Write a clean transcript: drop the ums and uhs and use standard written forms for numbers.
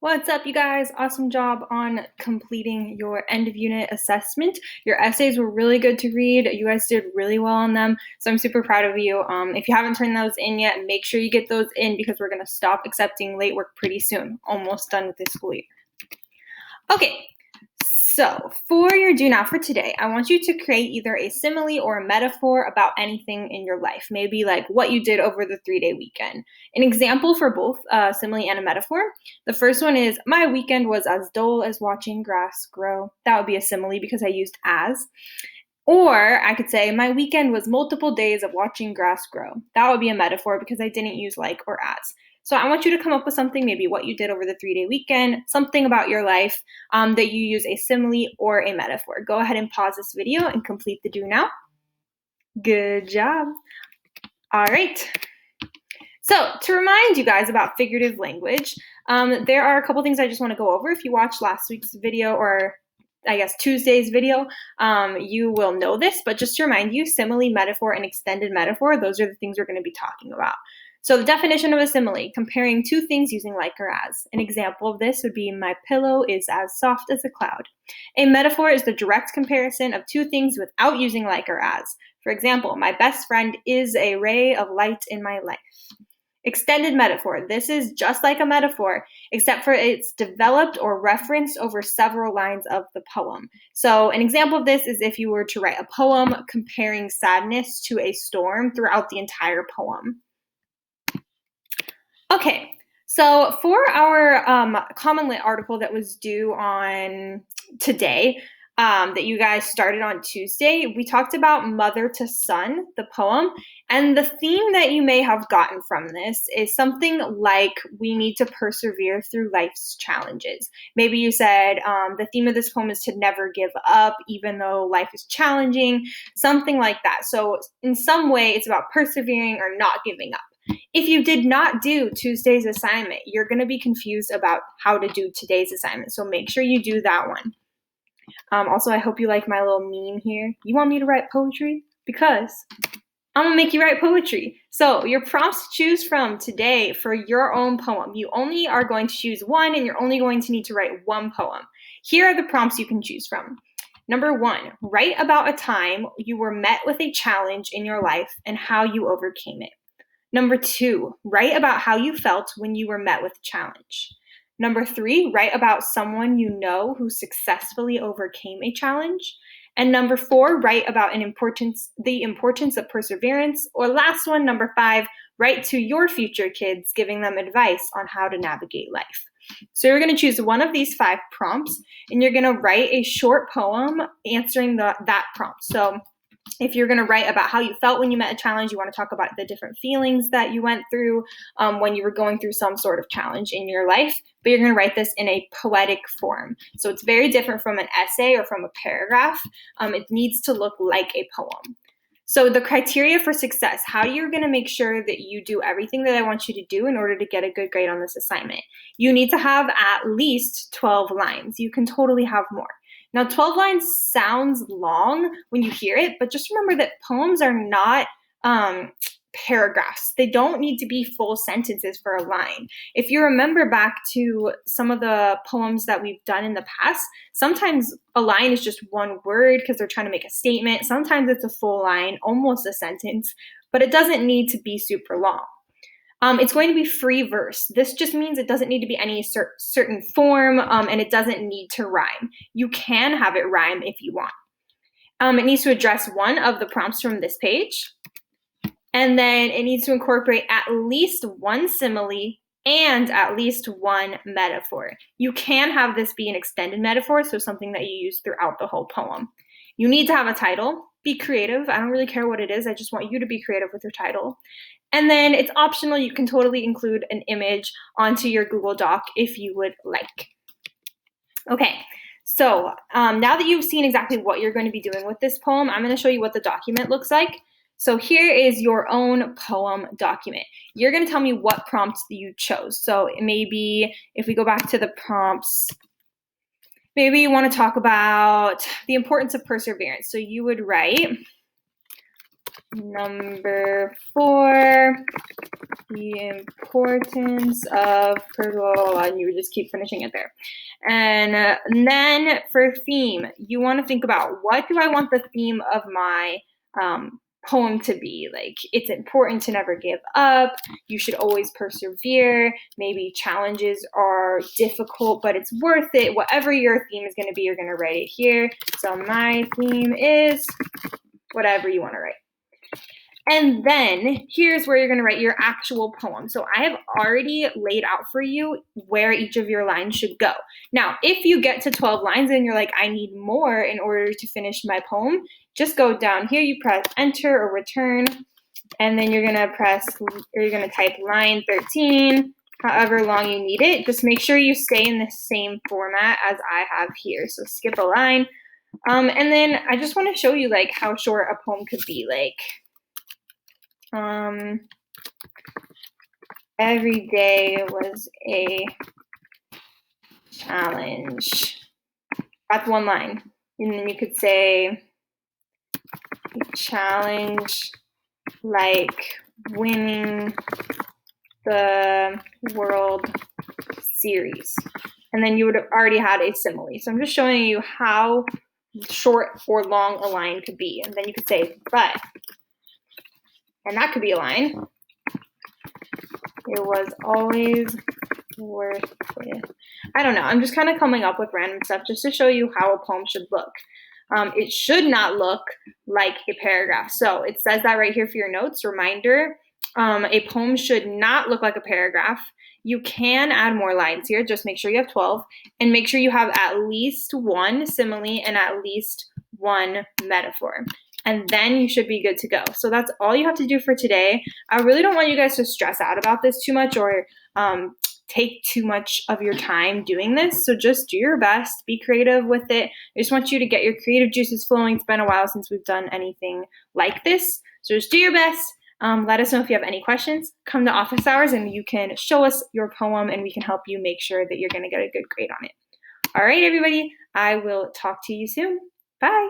What's up, you guys? Awesome job on completing your end of unit assessment. Your essays were really good to read. You guys did really well on them, so I'm super proud of you. If you haven't turned those in yet, make sure you get those in because we're going to stop accepting late work pretty soon. Almost done with this school year. Okay, so for your do now for today, I want you to create either a simile or a metaphor about anything in your life, maybe like what you did over the 3-day weekend. An example for both a simile and a metaphor. The first one is, my weekend was as dull as watching grass grow. That would be a simile because I used as. Or I could say, my weekend was multiple days of watching grass grow. That would be a metaphor because I didn't use like or as. So I want you to come up with something, maybe what you did over the 3-day weekend, something about your life that you use a simile or a metaphor. Go ahead and pause this video and complete the do now. Good job. All right. So to remind you guys about figurative language, there are a couple things I just want to go over. If you watched last week's video, or I guess Tuesday's video, you will know this, but just to remind you, simile, metaphor, and extended metaphor, those are the things we're going to be talking about. So the definition of a simile, comparing two things using like or as. An example of this would be, my pillow is as soft as a cloud. A metaphor is the direct comparison of two things without using like or as. For example, my best friend is a ray of light in my life. Extended metaphor. This is just like a metaphor, except for it's developed or referenced over several lines of the poem. So an example of this is if you were to write a poem comparing sadness to a storm throughout the entire poem. Okay, so for our Common Lit article that was due on today, that you guys started on Tuesday, we talked about Mother to Son, the poem, and the theme that you may have gotten from this is something like, we need to persevere through life's challenges. Maybe you said the theme of this poem is to never give up, even though life is challenging, something like that. So in some way, it's about persevering or not giving up. If you did not do Tuesday's assignment, you're going to be confused about how to do today's assignment. So make sure you do that one. Also, I hope you like my little meme here. You want me to write poetry? Because I'm going to make you write poetry. So your prompts to choose from today for your own poem. You only are going to choose one, and you're only going to need to write one poem. Here are the prompts you can choose from. Number 1, write about a time you were met with a challenge in your life and how you overcame it. Number 2, write about how you felt when you were met with a challenge. Number 3, write about someone you know who successfully overcame a challenge. And number 4, write about the importance of perseverance. Or last one, number 5, write to your future kids, giving them advice on how to navigate life. So you're going to choose one of these 5 prompts, and you're going to write a short poem answering that prompt. So if you're going to write about how you felt when you met a challenge, you want to talk about the different feelings that you went through when you were going through some sort of challenge in your life, but you're going to write this in a poetic form. So it's very different from an essay or from a paragraph. It needs to look like a poem. So the criteria for success, how you're going to make sure that you do everything that I want you to do in order to get a good grade on this assignment. You need to have at least 12 lines. You can totally have more. Now, 12 lines sounds long when you hear it, but just remember that poems are not paragraphs. They don't need to be full sentences for a line. If you remember back to some of the poems that we've done in the past, sometimes a line is just one word because they're trying to make a statement. Sometimes it's a full line, almost a sentence, but it doesn't need to be super long. It's going to be free verse. This just means it doesn't need to be any certain form, and it doesn't need to rhyme. You can have it rhyme if you want. It needs to address one of the prompts from this page, and then it needs to incorporate at least one simile and at least one metaphor. You can have this be an extended metaphor, so something that you use throughout the whole poem. You need to have a title. Be creative. I don't really care what it is. I just want you to be creative with your title. And then it's optional. You can totally include an image onto your Google Doc if you would like. Okay, so now that you've seen exactly what you're going to be doing with this poem, I'm going to show you what the document looks like. So here is your own poem document. You're going to tell me what prompts you chose. So maybe if we go back to the prompts, maybe you want to talk about the importance of perseverance. So you would write, Number 4, the importance of and you would just keep finishing it there. And then for theme, you want to think about, what do I want the theme of my poem to be? Like, it's important to never give up. You should always persevere. Maybe challenges are difficult, but it's worth it. Whatever your theme is going to be, you're going to write it here. So my theme is whatever you want to write. And then here's where you're going to write your actual poem. So I have already laid out for you where each of your lines should go. Now, if you get to 12 lines and you're like, I need more in order to finish my poem, just go down here, you press enter or return, and then you're going to type line 13, however long you need it. Just make sure you stay in the same format as I have here. So skip a line. And then I just want to show you like how short a poem could be. Like, every day was a challenge. That's one line. And then you could say a challenge like winning the World Series. And then you would have already had a simile. So I'm just showing you how short or long a line could be. And then you could say, but, and that could be a line. It was always worth it. I don't know. I'm just kind of coming up with random stuff just to show you how a poem should look. It should not look like a paragraph. So it says that right here for your notes. Reminder, a poem should not look like a paragraph. You can add more lines here. Just make sure you have 12. And make sure you have at least one simile and at least one metaphor. And then you should be good to go. So that's all you have to do for today. I really don't want you guys to stress out about this too much or take too much of your time doing this. So just do your best, be creative with it. I just want you to get your creative juices flowing. It's been a while since we've done anything like this. So just do your best. Let us know if you have any questions. Come to office hours and you can show us your poem and we can help you make sure that you're going to get a good grade on it. All right, everybody. I will talk to you soon. Bye.